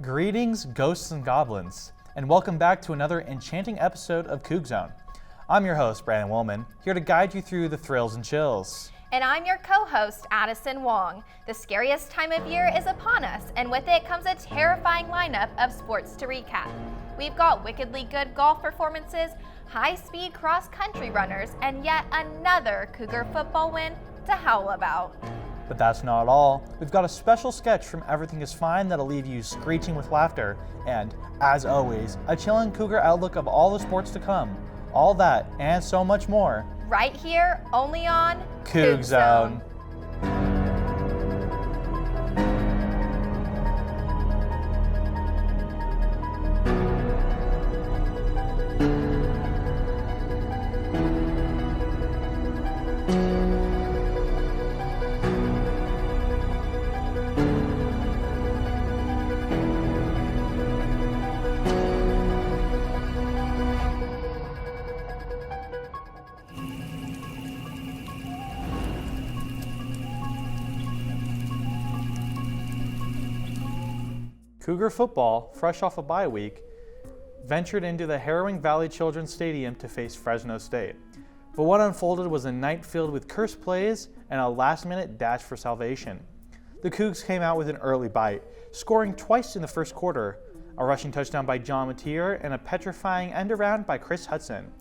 Greetings, ghosts and goblins, and welcome back to another enchanting episode of COUG ZONE. I'm your host, Brandon Willman, here to guide you through the thrills and chills. And I'm your co-host, Addison Wong. The scariest time of year is upon us, and with it comes a terrifying lineup of sports to recap. We've got wickedly good golf performances, high-speed cross-country runners, and yet another Cougar football win to howl about. But that's not all. We've got a special sketch from Everything Is Fine that'll leave you screeching with laughter, and, as always, a chilling Cougar outlook of all the sports to come. All that, and so much more. Right here, only on COUG ZONE. Cougar football, fresh off a bye week, ventured into the harrowing Valley Children's Stadium to face Fresno State. But what unfolded was a night filled with cursed plays and a last-minute dash for salvation. The Cougs came out with an early bite, scoring twice in the first quarter, a rushing touchdown by John Mateer and a petrifying end-around by Chris Hudson.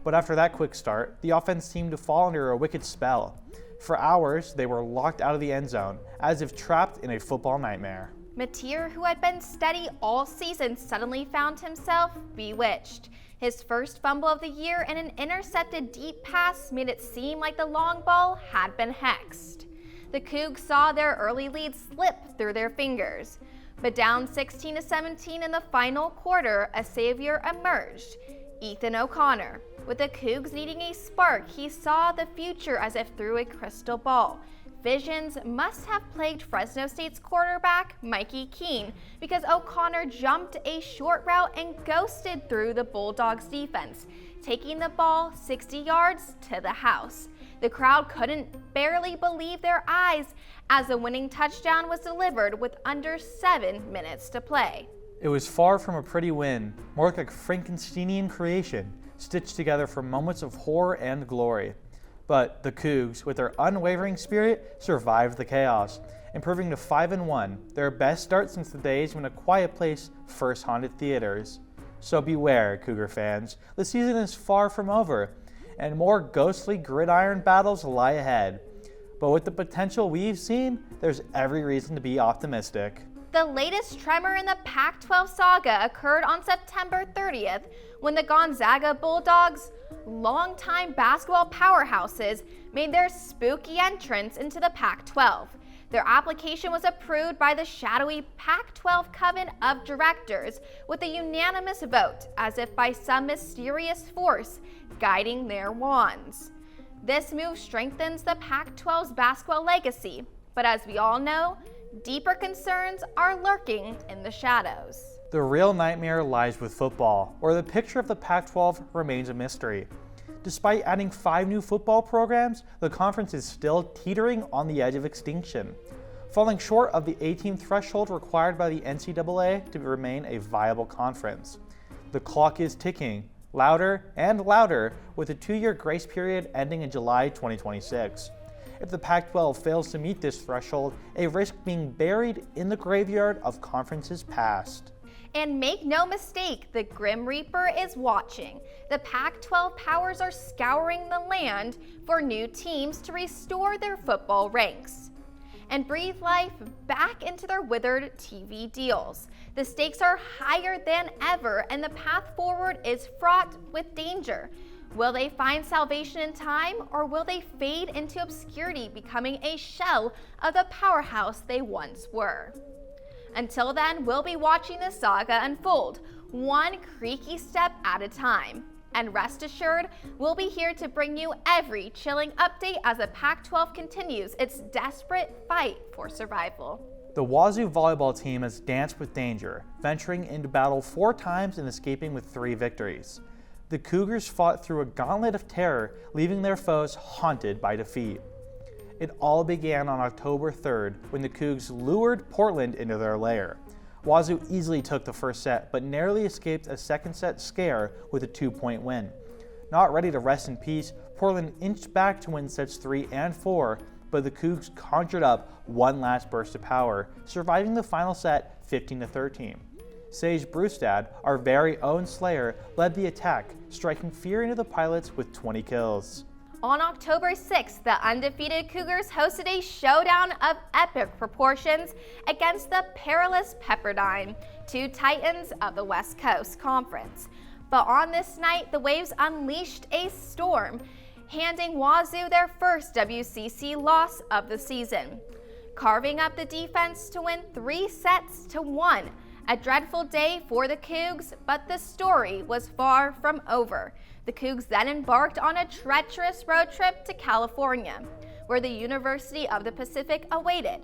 But after that quick start, the offense seemed to fall under a wicked spell. For hours, they were locked out of the end zone, as if trapped in a football nightmare. Mateer, who had been steady all season, suddenly found himself bewitched. His first fumble of the year and an intercepted deep pass made it seem like the long ball had been hexed. The Cougs saw their early lead slip through their fingers. But down 16-17 in the final quarter, a savior emerged, Ethan O'Connor. With the Cougs needing a spark, he saw the future as if through a crystal ball. Visions must have plagued Fresno State's quarterback, Mikey Keene, because O'Connor jumped a short route and ghosted through the Bulldogs defense, taking the ball 60 yards to the house. The crowd couldn't barely believe their eyes as the winning touchdown was delivered with under 7 minutes to play. It was far from a pretty win, more like a Frankensteinian creation, stitched together from moments of horror and glory. But the Cougs, with their unwavering spirit, survived the chaos, improving to 5-1, their best start since the days when A Quiet Place first haunted theaters. So beware, Cougar fans, the season is far from over, and more ghostly gridiron battles lie ahead. But with the potential we've seen, there's every reason to be optimistic. The latest tremor in the Pac-12 saga occurred on September 30th when the Gonzaga Bulldogs, longtime basketball powerhouses, made their spooky entrance into the Pac-12. Their application was approved by the shadowy Pac-12 Coven of Directors with a unanimous vote, as if by some mysterious force guiding their wands. This move strengthens the Pac-12's basketball legacy, but as we all know, deeper concerns are lurking in the shadows. The real nightmare lies with football, where the picture of the Pac-12 remains a mystery. Despite adding 5 new football programs, the conference is still teetering on the edge of extinction, falling short of the 18 threshold required by the NCAA to remain a viable conference. The clock is ticking, louder and louder, with a 2-year grace period ending in July 2026. If the Pac-12 fails to meet this threshold, a risk being buried in the graveyard of conferences past. And make no mistake, the Grim Reaper is watching. The Pac-12 powers are scouring the land for new teams to restore their football ranks and breathe life back into their withered TV deals. The stakes are higher than ever, and the path forward is fraught with danger. Will they find salvation in time, or will they fade into obscurity, becoming a shell of the powerhouse they once were? Until then, we'll be watching the saga unfold, one creaky step at a time. And rest assured, we'll be here to bring you every chilling update as the Pac-12 continues its desperate fight for survival. The Wazoo volleyball team has danced with danger, venturing into battle 4 times and escaping with 3 victories. The Cougars fought through a gauntlet of terror, leaving their foes haunted by defeat. It all began on October 3rd when the Cougs lured Portland into their lair. Wazoo easily took the first set, but narrowly escaped a second set scare with a 2-point win. Not ready to rest in peace, Portland inched back to win sets 3 and 4, but the Cougs conjured up one last burst of power, surviving the final set 15-13. Sage Brustad, our very own Slayer, led the attack, striking fear into the Pilots with 20 kills. On October 6th, the undefeated Cougars hosted a showdown of epic proportions against the perilous Pepperdine, two titans of the West Coast Conference. But on this night, the Waves unleashed a storm, handing Wazoo their first WCC loss of the season, carving up the defense to win 3-1. A dreadful day for the Cougs, but the story was far from over. The Cougs then embarked on a treacherous road trip to California, where the University of the Pacific awaited.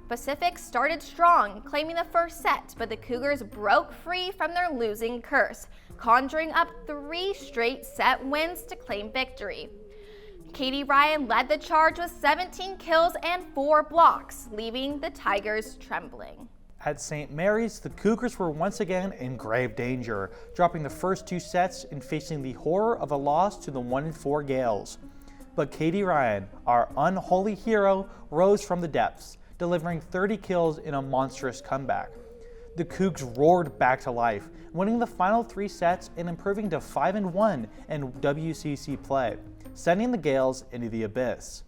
Pacific started strong, claiming the first set, but the Cougars broke free from their losing curse, conjuring up 3 straight set wins to claim victory. Katie Ryan led the charge with 17 kills and 4 blocks, leaving the Tigers trembling. At St. Mary's, the Cougars were once again in grave danger, dropping the first 2 sets and facing the horror of a loss to the 1-4 Gales. But Katie Ryan, our unholy hero, rose from the depths, delivering 30 kills in a monstrous comeback. The Cougs roared back to life, winning the final 3 sets and improving to 5-1 in WCC play, sending the Gales into the abyss.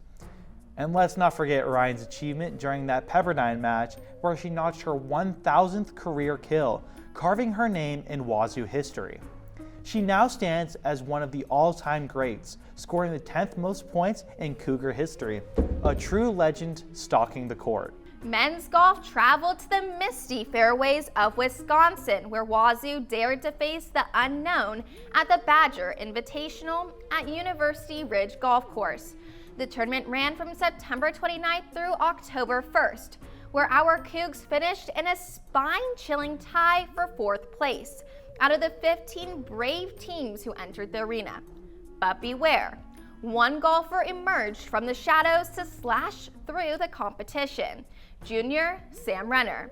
And let's not forget Ryan's achievement during that Pepperdine match, where she notched her 1,000th career kill, carving her name in Wazoo history. She now stands as one of the all-time greats, scoring the 10th most points in Cougar history, a true legend stalking the court. Men's golf traveled to the misty fairways of Wisconsin, where Wazoo dared to face the unknown at the Badger Invitational at University Ridge Golf Course. The tournament ran from September 29th through October 1st, where our Cougs finished in a spine-chilling tie for 4th place out of the 15 brave teams who entered the arena. But beware, one golfer emerged from the shadows to slash through the competition: junior Sam Renner.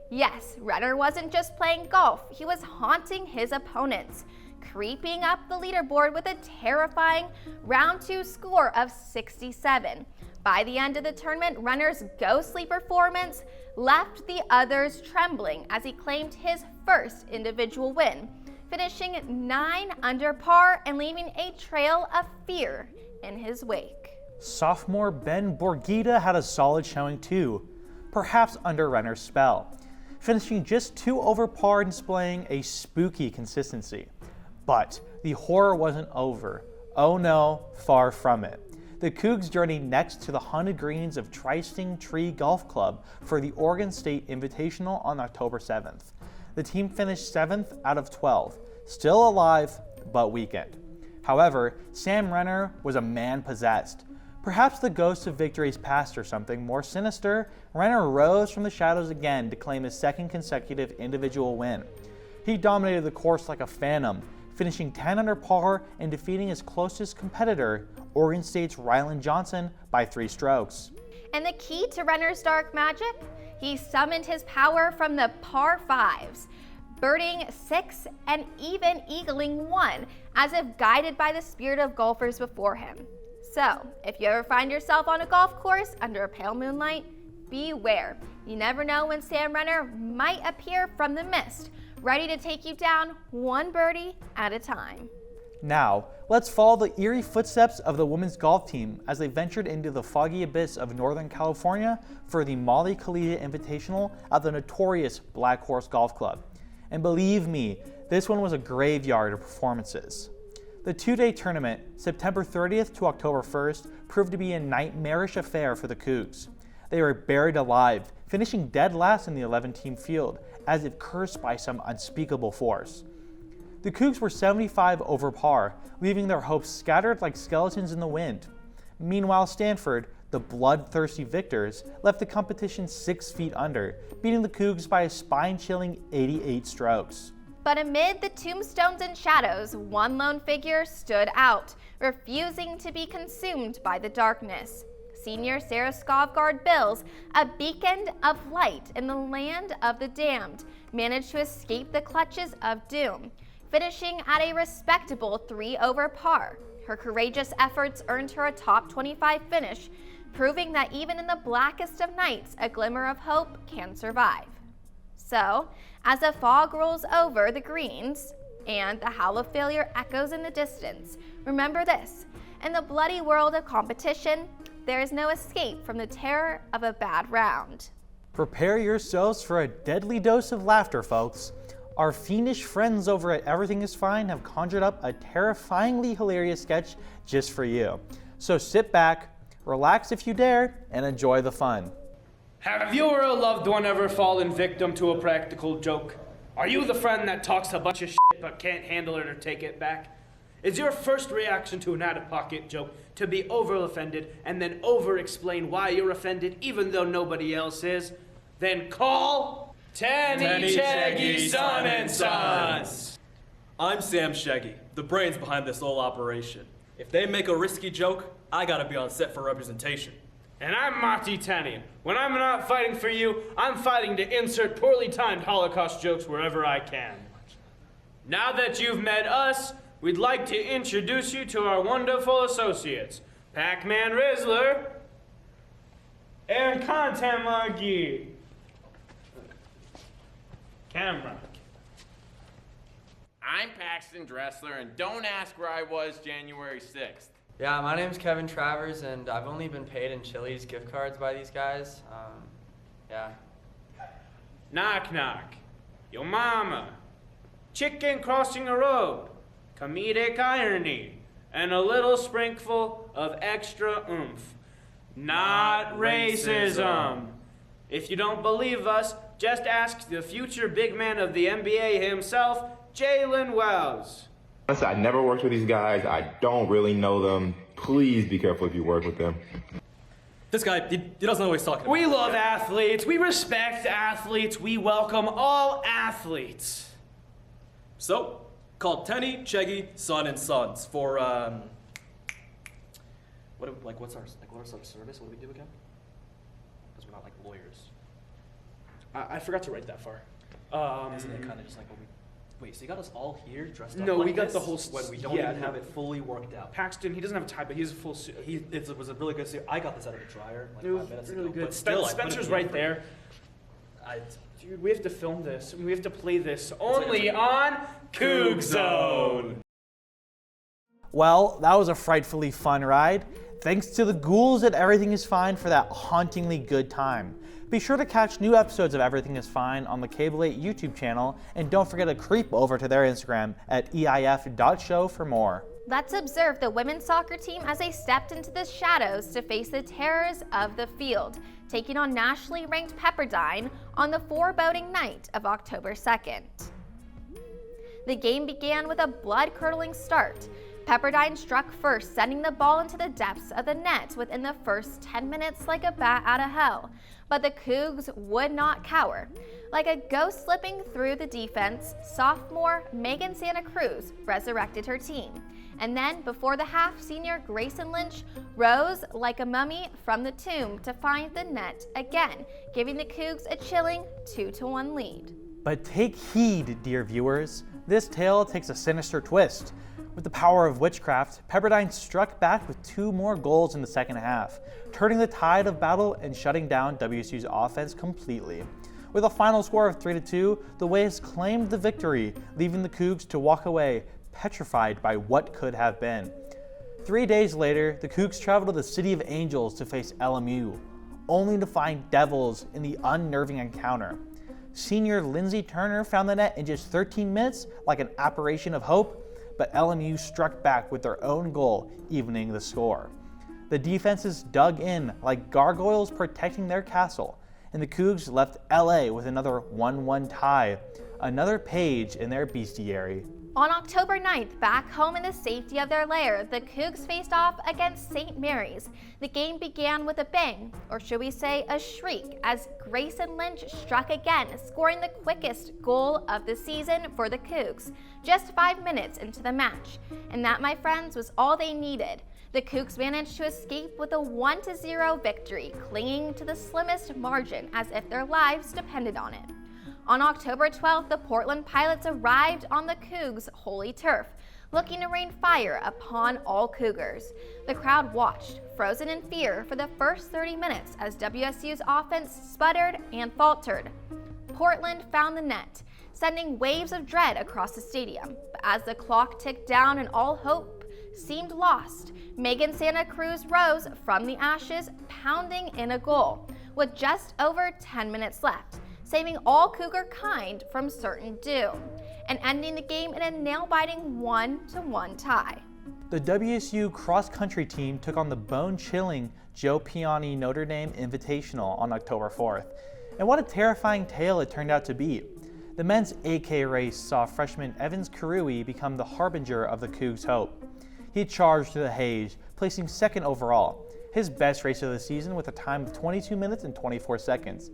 Yes, Renner wasn't just playing golf, he was haunting his opponents, creeping up the leaderboard with a terrifying round 2 score of 67. By the end of the tournament, Renner's ghostly performance left the others trembling as he claimed his first individual win, finishing 9 under par and leaving a trail of fear in his wake. Sophomore Ben Borgita had a solid showing too, perhaps under Renner's spell, finishing just 2 over par and displaying a spooky consistency. But the horror wasn't over. Oh no, far from it. The Cougs journeyed next to the haunted greens of Tri-Sting Tree Golf Club for the Oregon State Invitational on October 7th. The team finished 7th out of 12, still alive, but weakened. However, Sam Renner was a man possessed. Perhaps the ghost of victories past or something more sinister, Renner rose from the shadows again to claim his 2nd consecutive individual win. He dominated the course like a phantom, finishing 10 under par and defeating his closest competitor, Oregon State's Ryland Johnson, by 3 strokes. And the key to Renner's dark magic? He summoned his power from the par 5s, birding 6 and even eagling 1, as if guided by the spirit of golfers before him. So, if you ever find yourself on a golf course under a pale moonlight, beware. You never know when Sam Renner might appear from the mist, ready to take you down 1 birdie at a time. Now, let's follow the eerie footsteps of the women's golf team as they ventured into the foggy abyss of Northern California for the Molly Collegiate Invitational at the notorious Black Horse Golf Club. And believe me, this one was a graveyard of performances. The 2-day tournament, September 30th to October 1st, proved to be a nightmarish affair for the Cougs. They were buried alive, finishing dead last in the 11-team field, as if cursed by some unspeakable force. The Cougs were 75 over par, leaving their hopes scattered like skeletons in the wind. Meanwhile, Stanford, the bloodthirsty victors, left the competition 6 feet under, beating the Cougs by a spine-chilling 88 strokes. But amid the tombstones and shadows, one lone figure stood out, refusing to be consumed by the darkness. senior Sarah Skovgaard Bills, a beacon of light in the land of the damned, managed to escape the clutches of doom, finishing at a respectable 3 over par. Her courageous efforts earned her a top 25 finish, proving that even in the blackest of nights, a glimmer of hope can survive. So, as the fog rolls over the greens and the howl of failure echoes in the distance, remember this: in the bloody world of competition, there is no escape from the terror of a bad round. Prepare yourselves for a deadly dose of laughter, folks. Our fiendish friends over at Everything Is Fine have conjured up a terrifyingly hilarious sketch just for you. So sit back, relax if you dare, and enjoy the fun. Have you or a loved one ever fallen victim to a practical joke? Are you the friend that talks a bunch of shit but can't handle it or take it back? Is your first reaction to an out-of-pocket joke to be over-offended and then over-explain why you're offended even though nobody else is? Then call Tenny Shaggy Son and Sons! I'm Sam Shaggy, the brains behind this whole operation. If they make a risky joke, I gotta be on set for representation. And I'm Marty Tenny. When I'm not fighting for you, I'm fighting to insert poorly timed Holocaust jokes wherever I can. Now that you've met us, we'd like to introduce you to our wonderful associates, Pac-Man Rizzler and Content Monkey. Camera. I'm Paxton Dressler, and don't ask where I was January 6th. Yeah, my name's Kevin Travers, and I've only been paid in Chili's gift cards by these guys. Yeah. Knock knock. Yo mama. Chicken crossing a road. Comedic irony. And a little sprinkle of extra oomph. Not racism. If you don't believe us, just ask the future big man of the NBA himself, Jalen Wells. I never worked with these guys. I don't really know them. Please be careful if you work with them. This guy, he doesn't know what he's talking about. We love athletes. We respect athletes. We welcome all athletes. So, called Tenny, Shaggy, Son and Sons for, what's our service? What do we do again? Because we're not like lawyers. I forgot to write that far. Isn't it kind of just like what we... Wait, so you got us all here dressed up No, like we got this the whole... when we don't even have it fully worked out. Paxton, he doesn't have a tie, but he has a full suit. It was a really good suit. I got this out of the dryer like It was 5 minutes really ago. good. But still, Spencer's right there. Dude, we have to film this. We have to play this only on COUG ZONE. Well, that was a frightfully fun ride. Thanks to the ghouls at Everything Is Fine for that hauntingly good time. Be sure to catch new episodes of Everything Is Fine on the Cable 8 YouTube channel, and don't forget to creep over to their Instagram at eif.show for more. Let's observe the women's soccer team as they stepped into the shadows to face the terrors of the field, taking on nationally ranked Pepperdine on the foreboding night of October 2nd. The game began with a blood-curdling start. Pepperdine struck first, sending the ball into the depths of the net within the first 10 minutes like a bat out of hell. But the Cougs would not cower. Like a ghost slipping through the defense, sophomore Megan Santa Cruz resurrected her team. And then, before the half, senior Grayson Lynch rose like a mummy from the tomb to find the net again, giving the Cougs a chilling 2-1 lead. But take heed, dear viewers. This tale takes a sinister twist. With the power of witchcraft, Pepperdine struck back with 2 more goals in the second half, turning the tide of battle and shutting down WSU's offense completely. With a final score of 3-2, the Waves claimed the victory, leaving the Cougs to walk away, petrified by what could have been. 3 days later, the Cougs traveled to the City of Angels to face LMU, only to find Devils in the unnerving encounter. Senior Lindsey Turner found the net in just 13 minutes like an apparition of hope, but LMU struck back with their own goal, evening the score. The defenses dug in like gargoyles protecting their castle, and the Cougs left LA with another 1-1 tie, another page in their bestiary. On October 9th, back home in the safety of their lair, the Cougs faced off against St. Mary's. The game began with a bang, or should we say a shriek, as Grayson Lynch struck again, scoring the quickest goal of the season for the Cougs, just 5 minutes into the match. And that, my friends, was all they needed. The Cougs managed to escape with a 1-0 victory, clinging to the slimmest margin as if their lives depended on it. On October 12th, the Portland Pilots arrived on the Cougs' holy turf, looking to rain fire upon all Cougars. The crowd watched, frozen in fear, for the first 30 minutes as WSU's offense sputtered and faltered. Portland found the net, sending waves of dread across the stadium. But as the clock ticked down and all hope seemed lost, Megan Santa Cruz rose from the ashes, pounding in a goal, with just over 10 minutes left, saving all Cougar kind from certain doom, and ending the game in a nail-biting 1-1 tie. The WSU cross-country team took on the bone-chilling Joe Piani Notre Dame Invitational on October 4th. And what a terrifying tale it turned out to be. The men's 8K race saw freshman Evans Karui become the harbinger of the Cougs' hope. He charged through the haze, placing second overall, his best race of the season with a time of 22 minutes and 24 seconds.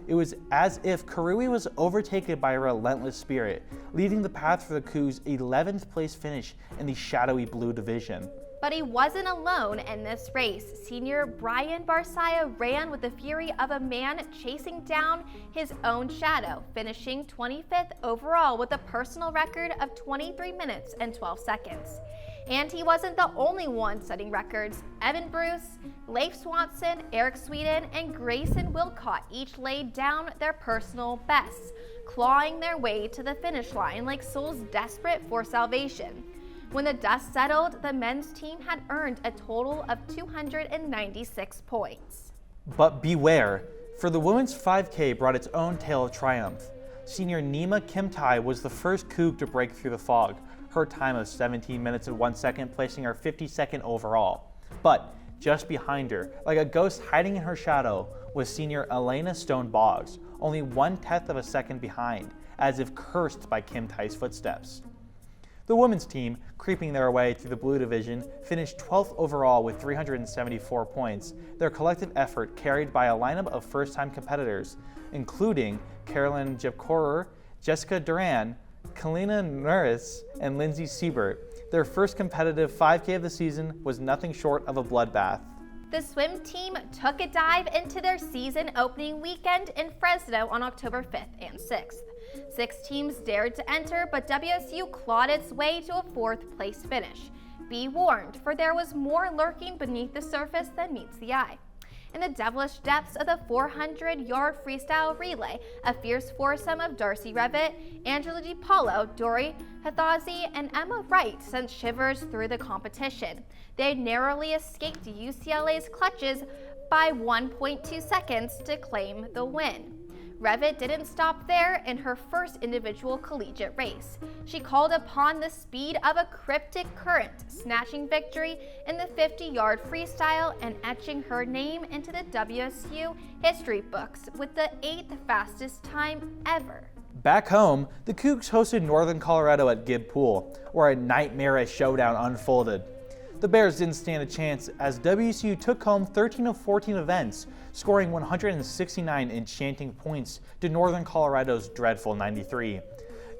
It was as if Karui was overtaken by a relentless spirit, leading the path for the Cougs' 11th place finish in the shadowy blue division. But he wasn't alone in this race. Senior Brian Barsaya ran with the fury of a man chasing down his own shadow, finishing 25th overall with a personal record of 23 minutes and 12 seconds. And he wasn't the only one setting records. Evan Bruce, Leif Swanson, Eric Sweden, and Grayson Wilcott each laid down their personal bests, clawing their way to the finish line like souls desperate for salvation. When the dust settled, the men's team had earned a total of 296 points. But beware, for the women's 5K brought its own tale of triumph. Senior Nima Kimtai was the first Coug to break through the fog, her time of 17 minutes and 1 second placing her 52nd overall. But just behind her, like a ghost hiding in her shadow, was senior Elena Stone Boggs, only 1/10 of a second behind, as if cursed by Kimtai's footsteps. The women's team, creeping their way through the blue division, finished 12th overall with 374 points, their collective effort carried by a lineup of first-time competitors, including Carolyn Jepkorer, Jessica Duran, Kalina Nuris, and Lindsay Siebert. Their first competitive 5K of the season was nothing short of a bloodbath. The swim team took a dive into their season opening weekend in Fresno on October 5th and 6th. 6 teams dared to enter, but WSU clawed its way to a 4th place finish. Be warned, for there was more lurking beneath the surface than meets the eye. In the devilish depths of the 400-yard freestyle relay, a fierce foursome of Darcy Revitt, Angela DiPaolo, Dory Hathazi, and Emma Wright sent shivers through the competition. They narrowly escaped UCLA's clutches by 1.2 seconds to claim the win. Revitt didn't stop there in her first individual collegiate race. She called upon the speed of a cryptic current, snatching victory in the 50-yard freestyle and etching her name into the WSU history books with the 8th fastest time ever. Back home, the Cougs hosted Northern Colorado at Gibb Pool, where a nightmarish showdown unfolded. The Bears didn't stand a chance as WSU took home 13 of 14 events, scoring 169 enchanting points to Northern Colorado's dreadful 93.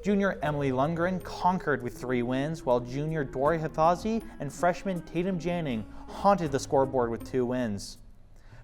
Junior Emily Lundgren conquered with 3 wins, while junior Dory Hathazi and freshman Tatum Janning haunted the scoreboard with 2 wins.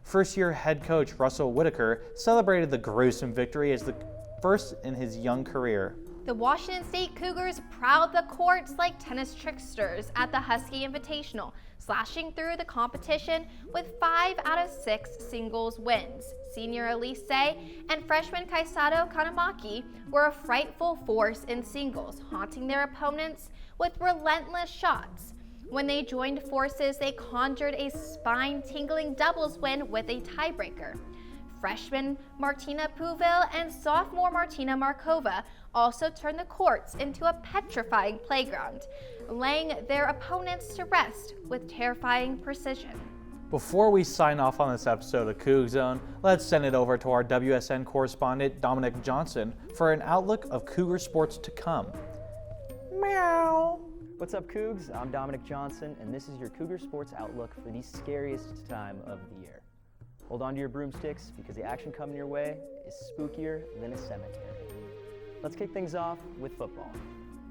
First-year head coach Russell Whitaker celebrated the gruesome victory as the first in his young career. The Washington State Cougars prowled the courts like tennis tricksters at the Husky Invitational, slashing through the competition with 5 out of 6 singles wins. Senior Elise and freshman Kaisato Kanamaki were a frightful force in singles, haunting their opponents with relentless shots. When they joined forces, they conjured a spine-tingling doubles win with a tiebreaker. Freshman Martina Pouville and sophomore Martina Markova also turned the courts into a petrifying playground, laying their opponents to rest with terrifying precision. Before we sign off on this episode of COUG Zone, let's send it over to our WSN correspondent Dominic Johnson for an outlook of Cougar sports to come. Meow. What's up, Cougs? I'm Dominic Johnson, and this is your Cougar sports outlook for the scariest time of the year. Hold on to your broomsticks because the action coming your way is spookier than a cemetery. Let's kick things off with football,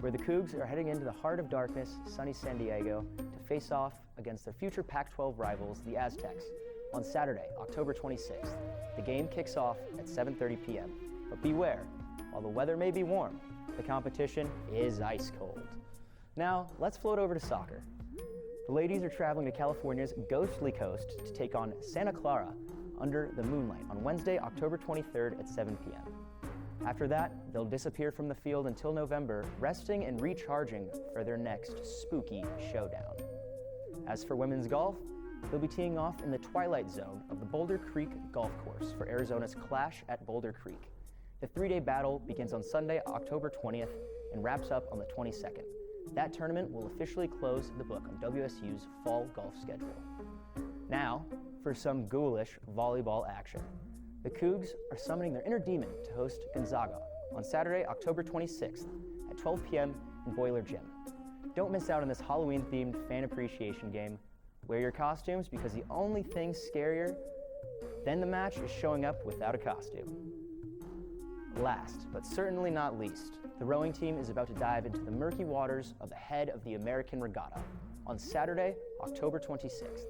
where the Cougs are heading into the heart of darkness, sunny San Diego, to face off against their future Pac-12 rivals, the Aztecs, on Saturday, October 26th. The game kicks off at 7:30 p.m. But beware, while the weather may be warm, the competition is ice cold. Now, let's float over to soccer. The ladies are traveling to California's ghostly coast to take on Santa Clara under the moonlight on Wednesday, October 23rd at 7 p.m. After that, they'll disappear from the field until November, resting and recharging for their next spooky showdown. As for women's golf, they'll be teeing off in the twilight zone of the Boulder Creek Golf Course for Arizona's Clash at Boulder Creek. The three-day battle begins on Sunday, October 20th, and wraps up on the 22nd. That tournament will officially close the book on WSU's fall golf schedule. Now, for some ghoulish volleyball action. The Cougs are summoning their inner demon to host Gonzaga on Saturday, October 26th at 12 p.m. in Boiler Gym. Don't miss out on this Halloween-themed fan appreciation game. Wear your costumes because the only thing scarier than the match is showing up without a costume. Last, but certainly not least, the rowing team is about to dive into the murky waters of the head of the American Regatta on Saturday, October 26th.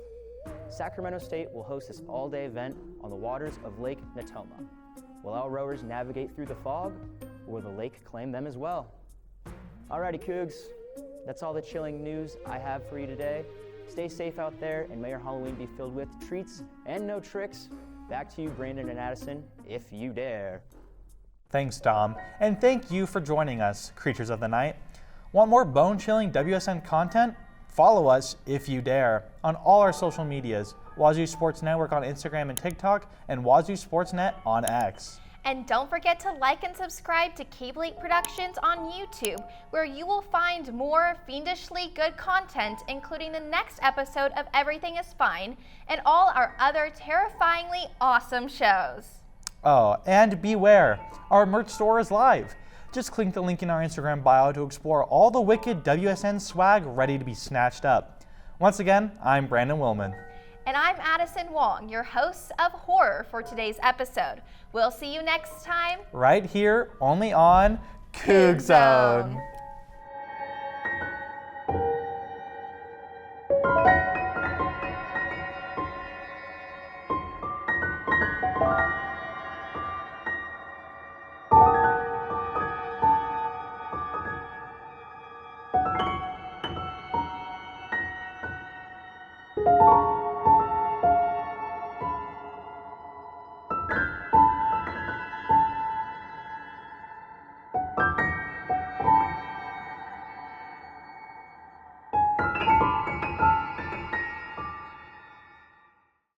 Sacramento State will host this all-day event on the waters of Lake Natoma. Will our rowers navigate through the fog, or will the lake claim them as well? Alrighty, Cougs, that's all the chilling news I have for you today. Stay safe out there, and may your Halloween be filled with treats and no tricks. Back to you, Brandon and Addison, if you dare. Thanks, Dom, and thank you for joining us, Creatures of the Night. Want more bone-chilling WSN content? Follow us, if you dare, on all our social medias, Wazoo Sports Network on Instagram and TikTok, and Wazoo Sportsnet on X. And don't forget to like and subscribe to Cable 8 Productions on YouTube, where you will find more fiendishly good content, including the next episode of Everything is Fine, and all our other terrifyingly awesome shows. Oh, and beware, our merch store is live. Just click the link in our Instagram bio to explore all the wicked WSN swag ready to be snatched up. Once again, I'm Brandon Willman. And I'm Addison Wong, your host of Horror for today's episode. We'll see you next time. Right here, only on COUG ZONE.